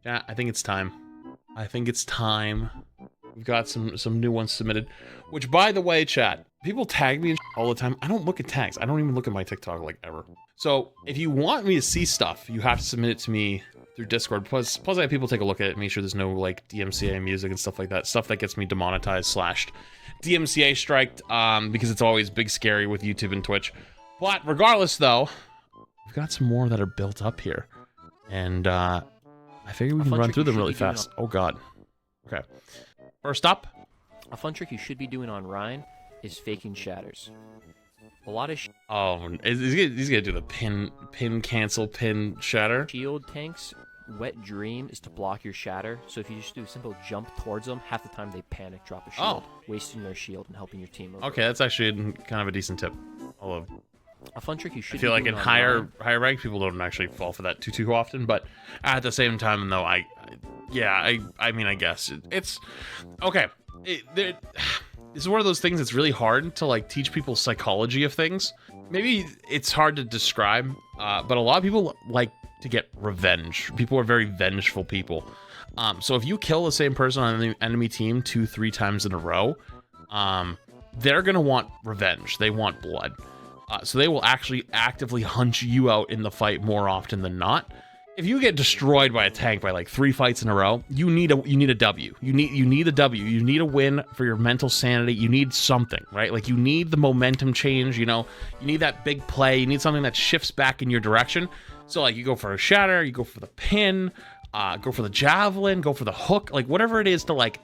Yeah, I think it's time. I think it's time. We've got some new ones submitted. Which, by the way, chat, people tag me all the time. I don't look at tags. I don't even look at my TikTok, like, ever. So, if you want me to see stuff, you have to submit it to me through Discord. Plus I have people take a look at it, make sure there's no, like, DMCA music and stuff like that. Stuff that gets me demonetized / DMCA striked, because it's always big scary with YouTube and Twitch. But, regardless, though, we've got some more that are built up here. And, I figure we can run through them really fast. Oh, God. Okay. First up. A fun trick you should be doing on Ryan is faking shatters. A lot of oh, he's gonna do the pin cancel, pin shatter. Shield tanks, wet dream is to block your shatter. So if you just do a simple jump towards them, half the time they panic, drop a shield, wasting their shield and helping your team over. Okay, that's actually kind of a decent tip. Although a fun trick you should. I feel like in higher rank, people don't actually fall for that too often. But at the same time, though, I mean, I guess it's okay. This is one of those things that's really hard to like teach people psychology of things. Maybe it's hard to describe, but a lot of people like to get revenge. People are very vengeful people. So if you kill the same person on the enemy team 2-3 times in a row, they're gonna want revenge. They want blood. So they will actually actively hunt you out in the fight more often than not. If you get destroyed by a tank by like 3 fights in a row, you need a W. You need a W. You need a win for your mental sanity. You need something, right? Like you need the momentum change, you know. You need that big play. You need something that shifts back in your direction. So like you go for a shatter, you go for the pin, go for the javelin, go for the hook, like whatever it is to like,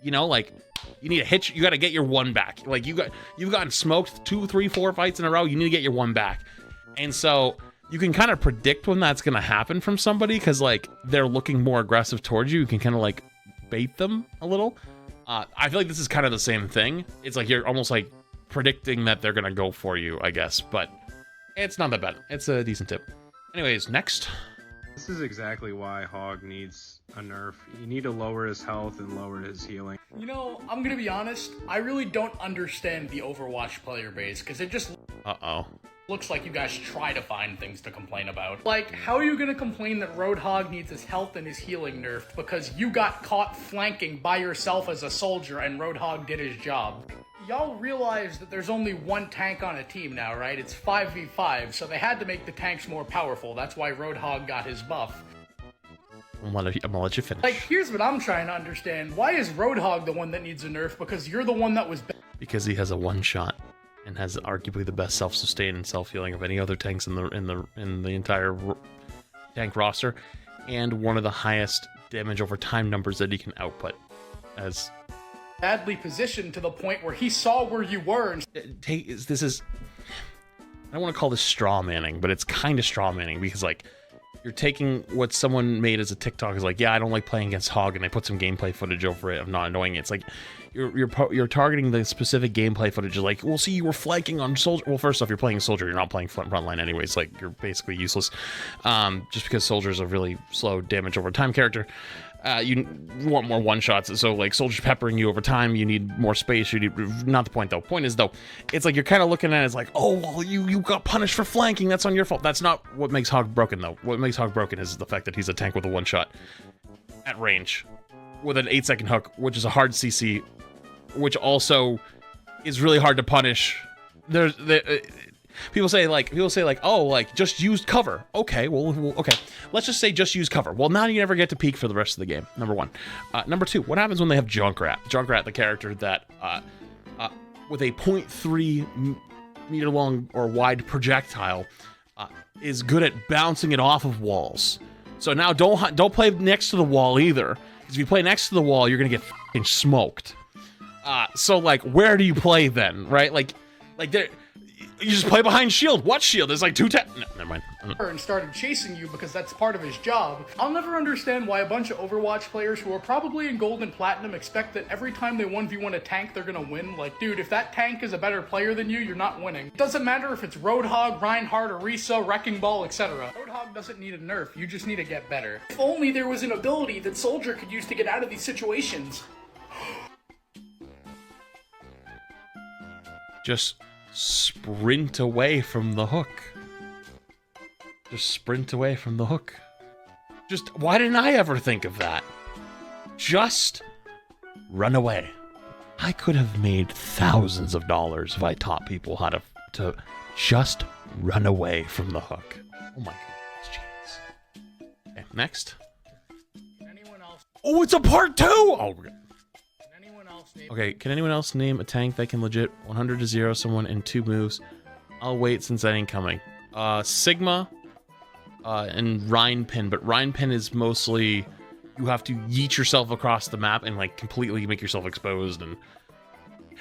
you know, like you need a hit. You got to get your one back. Like you've gotten smoked 2, 3, 4 fights in a row. You need to get your one back. And so you can kind of predict when that's going to happen from somebody because, like, they're looking more aggressive towards you. You can kind of, like, bait them a little. I feel like this is kind of the same thing. It's like you're almost, like, predicting that they're going to go for you, I guess. But it's not that bad. It's a decent tip. Anyways, next. This is exactly why Hog needs a nerf. You need to lower his health and lower his healing. You know, I'm going to be honest. I really don't understand the Overwatch player base because it just... looks like you guys try to find things to complain about. Like, how are you gonna complain that Roadhog needs his health and his healing nerfed because you got caught flanking by yourself as a soldier and Roadhog did his job? Y'all realize that there's only one tank on a team now, right? It's 5v5, so they had to make the tanks more powerful. That's why Roadhog got his buff. I'm gonna let you finish. Like, here's what I'm trying to understand. Why is Roadhog the one that needs a nerf? Because you're the one that was... Because he has a one-shot. And has arguably the best self-sustain and self-healing of any other tanks in the entire tank roster, and one of the highest damage over time numbers that he can output. As badly positioned to the point where he saw where you were. And this is, I don't want to call this straw manning, but it's kind of straw manning because like you're taking what someone made as a TikTok is like, yeah, I don't like playing against Hog, and they put some gameplay footage over it of not annoying it. It's like you're targeting the specific gameplay footage. Like, well, see, you were flanking on Soldier. Well, first off, you're playing a Soldier. You're not playing frontline anyways. Like, you're basically useless. Just because Soldier's a really slow damage over time character. You want more one-shots, so like Soldier's peppering you over time, you need more space, you need, not the point though. Point is though, it's like you're kind of looking at it as like, oh, well, you got punished for flanking, that's on your fault. That's not what makes Hog broken though. What makes Hog broken is the fact that he's a tank with a one-shot at range with an 8-second hook, which is a hard CC, which also is really hard to punish. People say like, oh, like, just use cover. Okay, well, okay. Let's just say just use cover. Well, now you never get to peek for the rest of the game, number one. Number two, what happens when they have Junkrat? Junkrat, the character that, with a 0.3 meter long or wide projectile, is good at bouncing it off of walls. So now don't play next to the wall either, because if you play next to the wall, you're gonna get f***ing smoked. So like, where do you play then, right? Like there. You just play behind shield. What shield? There's like 2 No, never mind. And started chasing you because that's part of his job. I'll never understand why a bunch of Overwatch players who are probably in gold and platinum expect that every time they 1v1 a tank, they're gonna win. Like, dude, if that tank is a better player than you, you're not winning. It doesn't matter if it's Roadhog, Reinhardt, Orisa, Wrecking Ball, etc. Roadhog doesn't need a nerf. You just need to get better. If only there was an ability that Soldier could use to get out of these situations. Just sprint away from the hook. Just sprint away from the hook. Just, why didn't I ever think of that? Just run away. I could have made thousands of dollars if I taught people how to just run away from the hook. Oh my goodness, jeez. Okay, next. Anyone else? Oh, it's a part 2! Oh, we're good. Anyone else name? Okay, can anyone else name a tank that can legit 100 to 0 someone in 2 moves? I'll wait since that ain't coming. Sigma and Reinhardt, but Reinhardt is mostly you have to yeet yourself across the map and like completely make yourself exposed and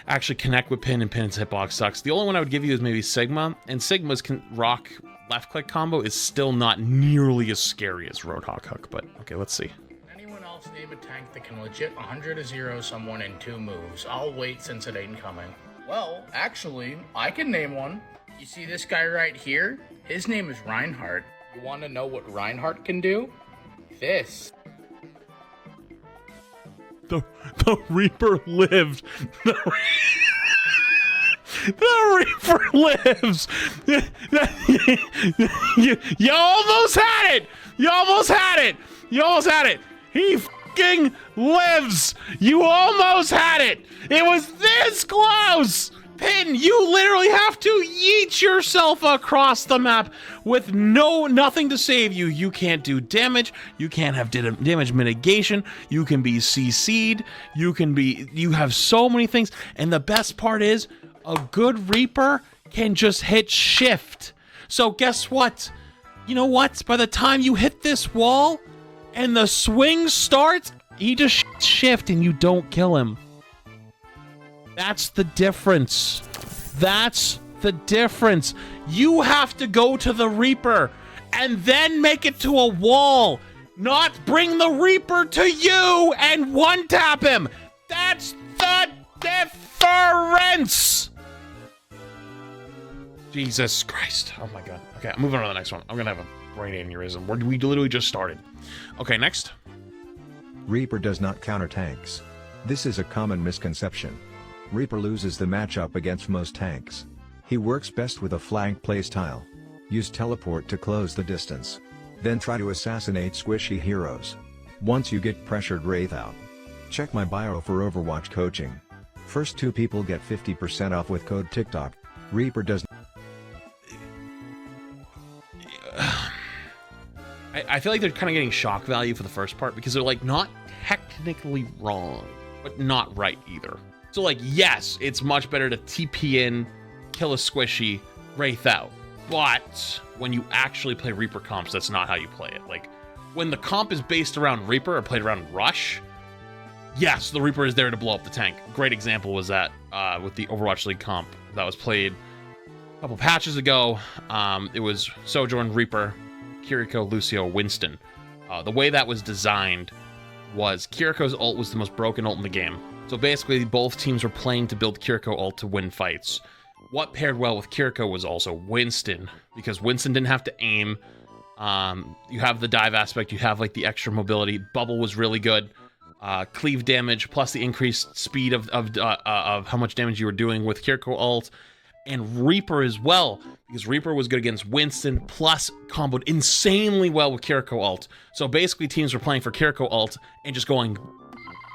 actually connect with Pin, and Pin's hitbox sucks. The only one I would give you is maybe Sigma, and Sigma's rock left click combo is still not nearly as scary as Roadhog hook, but okay, let's see. Anyone else name a tank that can legit 100 to 0 someone in 2 moves? I'll wait since it ain't coming. Well, actually, I can name one. You see this guy right here? His name is Reinhardt. You want to know what Reinhardt can do? This. The Reaper lived. The Reaper lives. You almost had it. You almost had it. You almost had it. He fucking lives. You almost had it. It was this close. Pin, you literally have to yeet yourself across the map with nothing to save you. You can't do damage. You can't have damage mitigation. You can be CC'd. You have so many things. And the best part is, a good Reaper can just hit shift. So guess what? You know what? By the time you hit this wall and the swing starts, he just shift and you don't kill him. That's the difference. That's the difference. You have to go to the Reaper and then make it to a wall, not bring the Reaper to you and one-tap him. That's the difference. Jesus Christ. Oh my God. Okay, I'm moving on to the next one. I'm gonna have a brain aneurysm. We literally just started. Okay, next. Reaper does not counter tanks. This is a common misconception. Reaper loses the matchup against most tanks. He works best with a flank playstyle. Use teleport to close the distance. Then try to assassinate squishy heroes. Once you get pressured, wraith out. Check my bio for Overwatch coaching. First 2 people get 50% off with code TikTok. Reaper does. I feel like they're kind of getting shock value for the first part because they're like not technically wrong, but not right either. So like, yes, it's much better to TP in, kill a squishy, wraith out. But when you actually play Reaper comps, that's not how you play it. Like, when the comp is based around Reaper or played around Rush, yes, the Reaper is there to blow up the tank. Great example was that with the Overwatch League comp that was played a couple patches ago. It was Sojourn, Reaper, Kiriko, Lucio, Winston. The way that was designed was Kiriko's ult was the most broken ult in the game. So basically, both teams were playing to build Kiriko ult to win fights. What paired well with Kiriko was also Winston, because Winston didn't have to aim. You have the dive aspect, you have like the extra mobility. Bubble was really good. Cleave damage, plus the increased speed of how much damage you were doing with Kiriko ult. And Reaper as well, because Reaper was good against Winston, plus comboed insanely well with Kiriko ult. So basically, teams were playing for Kiriko ult and just going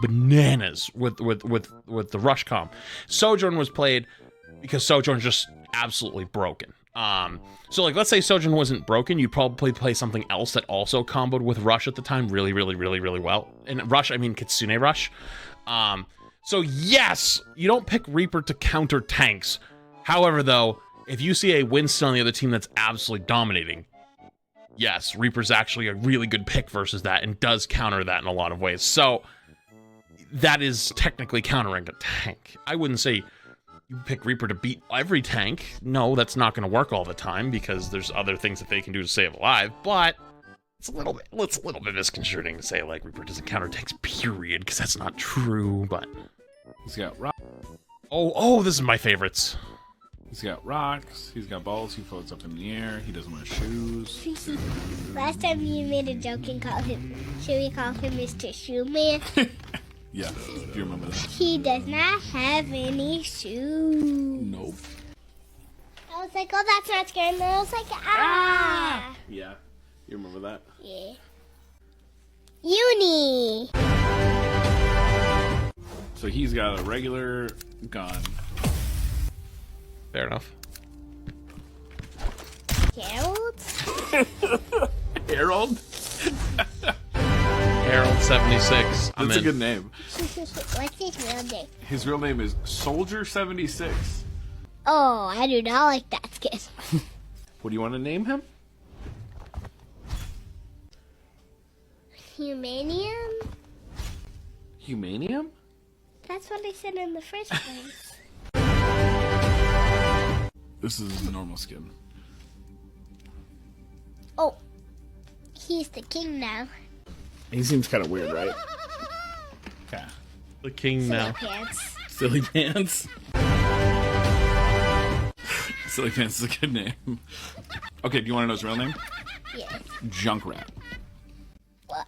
bananas with the rush comp. Sojourn was played because Sojourn's just absolutely broken. So like, let's say Sojourn wasn't broken, you'd probably play something else that also comboed with Rush at the time really well. And Rush, I mean Kitsune Rush. So yes, you don't pick Reaper to counter tanks. However, though, if you see a Winston on the other team that's absolutely dominating, yes, Reaper's actually a really good pick versus that and does counter that in a lot of ways. So that is technically countering a tank. I wouldn't say you pick Reaper to beat every tank. No, that's not going to work all the time because there's other things that they can do to stay alive. But it's a little bit misconstruing to say like Reaper doesn't counter tanks, period, because that's not true. But he's got rock. Oh, this is my favorites. He's got rocks. He's got balls. He floats up in the air. He doesn't wear shoes. Last time you made a joke and called him. Should we call him Mr. Shoeman? Yeah, do you remember that? He does not have any shoes. Nope. I was like, oh, that's not scary. And then I was like, ah. Yeah, you remember that? Yeah. Uni. So he's got a regular gun. Fair enough. Harold? Harold? Harold 76. That's a good name. What's his real name? His real name is Soldier 76. Oh, I do not like that skin. What do you want to name him? Humanium? Humanium? That's what I said in the first place. This is the normal skin. Oh, he's the king now. He seems kind of weird, right? Yeah. The king now. Pants. Silly Pants. Silly Pants is a good name. Okay, do you want to know his real name? Yes. Junkrat. What?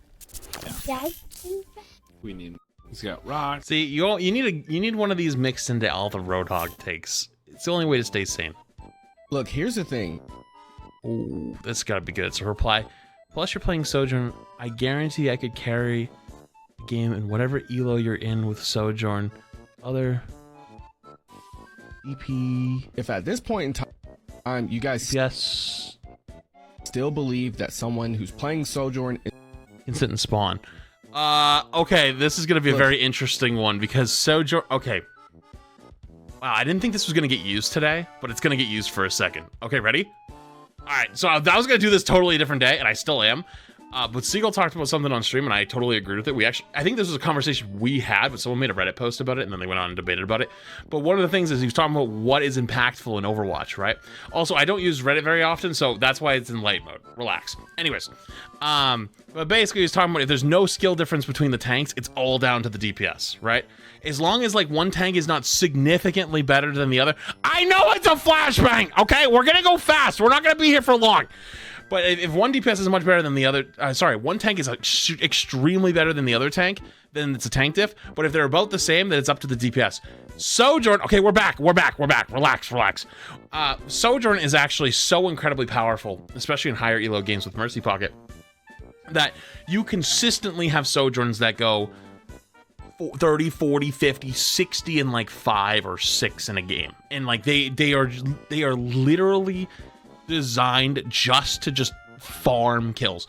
Yeah. We need. He's got rocks. See, you need one of these mixed into all the Roadhog takes. It's the only way to stay sane. Look, here's the thing. Ooh, this gotta be good. So reply. Plus, you're playing Sojourn. I guarantee I could carry the game in whatever elo you're in with Sojourn. Other EP. If at this point in time you guys Yes. still believe that someone who's playing Sojourn is Instant and spawn. Okay, this is gonna be a very interesting one because Sojourn. Okay. Wow, I didn't think this was gonna get used today, but it's gonna get used for a second. Okay, ready? All right, so I was gonna do this totally different day, and I still am. But Seagull talked about something on stream, and I totally agreed with it. I think this was a conversation we had, but someone made a Reddit post about it, and then they went on and debated about it. But one of the things is he was talking about what is impactful in Overwatch, right? Also, I don't use Reddit very often, so that's why it's in light mode. Relax. Anyways, but basically he was talking about if there's no skill difference between the tanks, it's all down to the DPS, right? As long as like one tank is not significantly better than the other. I know it's a flashbang, okay? We're gonna go fast. We're not gonna be here for long. But if one DPS is much better than the other, one tank is extremely better than the other tank, then it's a tank diff. But if they're about the same, then it's up to the DPS. Sojourn, okay, we're back. Relax. Sojourn is actually so incredibly powerful, especially in higher elo games with Mercy Pocket, that you consistently have Sojourns that go 30, 40, 50, 60 in like 5 or 6 in a game. And like they are literally designed just to farm kills.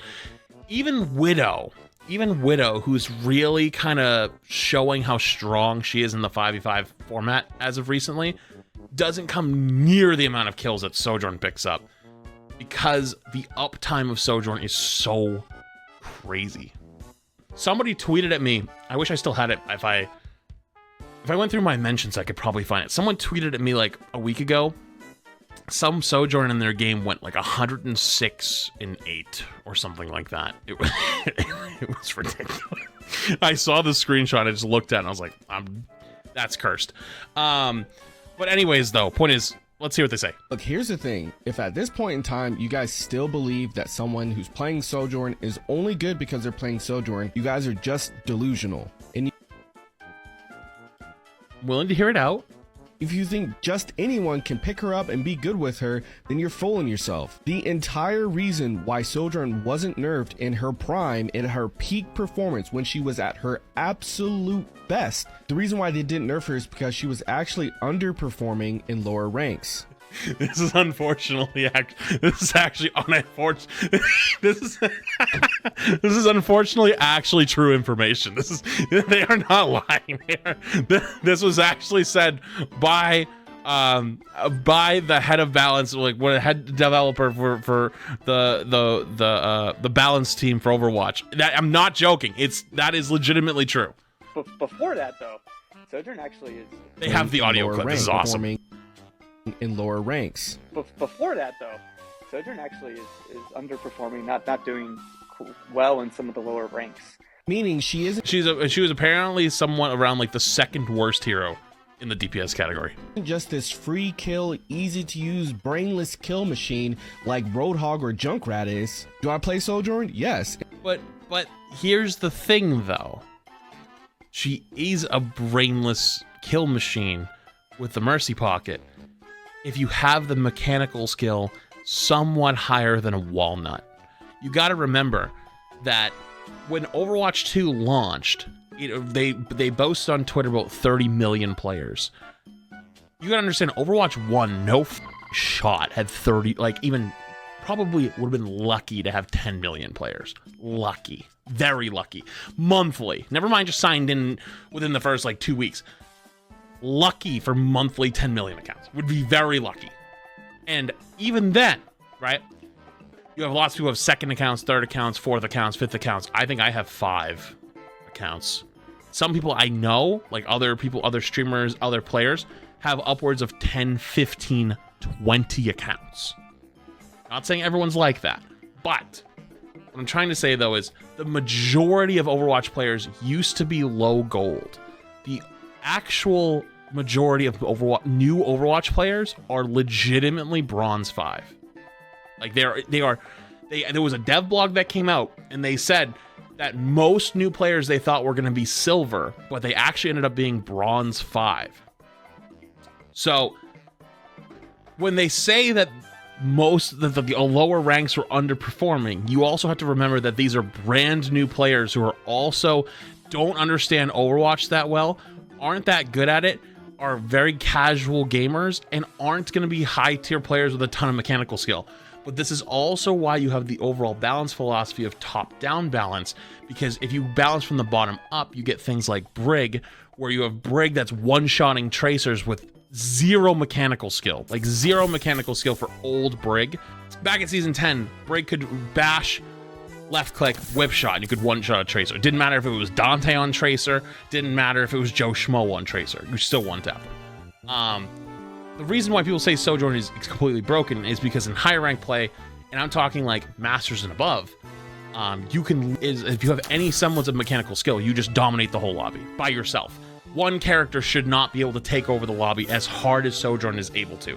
Even Widow, who's really kind of showing how strong she is in the 5v5 format as of recently, doesn't come near the amount of kills that Sojourn picks up because the uptime of Sojourn is so crazy. Somebody tweeted at me, I wish I still had it. If I went through my mentions, I could probably find it. Someone tweeted at me like a week ago, some Sojourn in their game went like 106 in 8 or something like that. It was ridiculous. I saw the screenshot, I just looked at it and I was like, that's cursed. But anyways though, point is, let's hear what they say. Look, here's the thing. If at this point in time you guys still believe that someone who's playing Sojourn is only good because they're playing Sojourn, you guys are just delusional. And willing to hear it out. if you think just anyone can pick her up and be good with her, then you're fooling yourself. The entire reason why Sojourn wasn't nerfed in her prime, in her peak performance, when she was at her absolute best, the reason why they didn't nerf her is because she was actually underperforming in lower ranks. This is unfortunately this is actually unfortunate. This is unfortunately actually true information. They are not lying. This was actually said by the head of balance, like what a head developer for the balance team for Overwatch. I'm not joking. That is legitimately true. Before that though, Sojourn actually is. They have the audio clip. This is awesome. In lower ranks. Before that though, Sojourn actually is underperforming, not doing well in some of the lower ranks. Meaning she isn't. She was apparently somewhat around like the second worst hero in the DPS category. Just this free kill, easy to use, brainless kill machine like Roadhog or Junkrat is. Do I play Sojourn? Yes. But here's the thing though. She is a brainless kill machine with the Mercy Pocket. If you have the mechanical skill somewhat higher than a walnut. You got to remember that when Overwatch 2 launched, they boasted on Twitter about 30 million players. You gotta understand, Overwatch 1, no shot, had 30, like, even probably would have been lucky to have 10 million players. Lucky. Very lucky. Monthly. Never mind just signed in within the first, like, 2 weeks. Lucky for monthly 10 million accounts. Would be very lucky. And even then, right, you have lots of people who have second accounts, third accounts, fourth accounts, fifth accounts. I think I have 5 accounts. Some people I know, like other people, other streamers, other players, have upwards of 10, 15, 20 accounts. Not saying everyone's like that, but what I'm trying to say, though, is the majority of Overwatch players used to be low gold. The actual majority of new Overwatch players are legitimately bronze 5. Like, there was a dev blog that came out, and they said that most new players they thought were going to be silver, but they actually ended up being bronze 5. So when they say that most the lower ranks were underperforming, you also have to remember that these are brand new players who are also don't understand Overwatch that well, aren't that good at it, are very casual gamers, and aren't going to be high tier players with a ton of mechanical skill. But this is also why you have the overall balance philosophy of top-down balance, because if you balance from the bottom up, you get things like Brig, where you have Brig that's one-shotting tracers with 0 mechanical skill. Like, 0 mechanical skill for old Brig. Back in Season 10, Brig could bash, left-click, whip shot, and you could one-shot a tracer. It didn't matter if it was Dante on tracer, didn't matter if it was Joe Schmo on tracer. You still one-tap him. The reason why people say Sojourn is completely broken is because in higher rank play, and I'm talking like Masters and above, if you have any semblance of mechanical skill, you just dominate the whole lobby by yourself. One character should not be able to take over the lobby as hard as Sojourn is able to.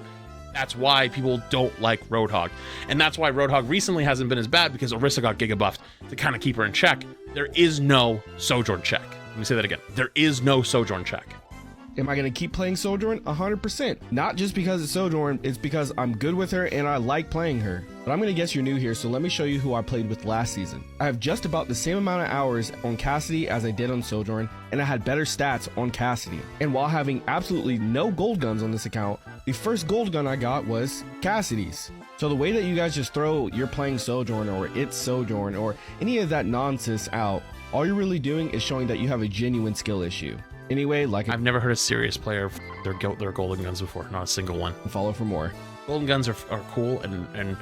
That's why people don't like Roadhog. And that's why Roadhog recently hasn't been as bad, because Orisa got giga buffed to kind of keep her in check. There is no Sojourn check. Let me say that again. There is no Sojourn check. Am I going to keep playing Sojourn? 100%. Not just because it's Sojourn, it's because I'm good with her and I like playing her. But I'm going to guess you're new here, so let me show you who I played with last season. I have just about the same amount of hours on Cassidy as I did on Sojourn, and I had better stats on Cassidy. And while having absolutely no gold guns on this account, the first gold gun I got was Cassidy's. So the way that you guys just throw you're playing Sojourn or it's Sojourn or any of that nonsense out, all you're really doing is showing that you have a genuine skill issue. Anyway, I've never heard a serious player their golden guns before, not a single one. Follow for more. Golden guns are cool and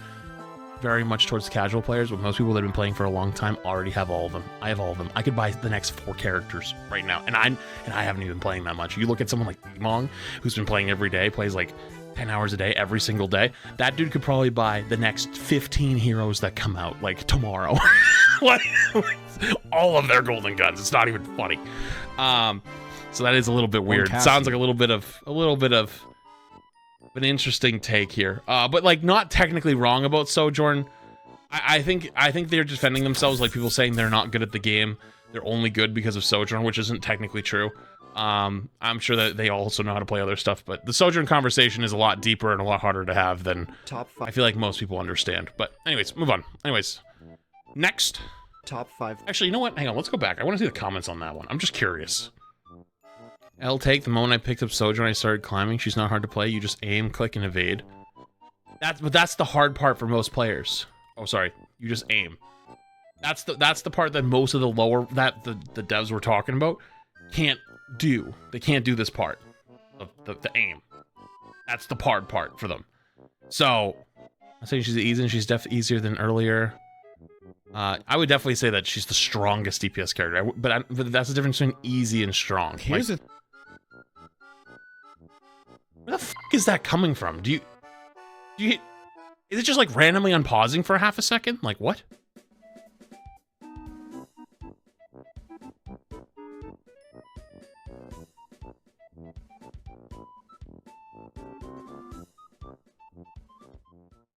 very much towards casual players, but most people that have been playing for a long time already have all of them. I have all of them. I could buy the next 4 characters right now, and I haven't even been playing that much. You look at someone like Mong, who's been playing every day, plays like 10 hours a day every single day. That dude could probably buy the next 15 heroes that come out like tomorrow. Like all of their golden guns. It's not even funny. So that is a little bit weird. Sounds like a little bit of an interesting take here. But like not technically wrong about Sojourn. I think they're defending themselves, like people saying they're not good at the game. They're only good because of Sojourn, which isn't technically true. I'm sure that they also know how to play other stuff, but the Sojourn conversation is a lot deeper and a lot harder to have than Top 5. I feel like most people understand. But anyways, move on. Anyways, next. Top 5. Actually, you know what? Hang on, let's go back. I want to see the comments on that one. I'm just curious. Take the moment I picked up Sojourn, I started climbing. She's not hard to play. You just aim, click, and evade. That's the hard part for most players. Oh, sorry. You just aim. That's the part that most of the the devs we're talking about can't do. They can't do this part of the aim. That's the hard part for them. So I'm saying she's easy, and she's definitely easier than earlier. I would definitely say that she's the strongest DPS character, but that's the difference between easy and strong. Here's like, where the fuck is that coming from? Is it just like randomly unpausing for half a second? Like what?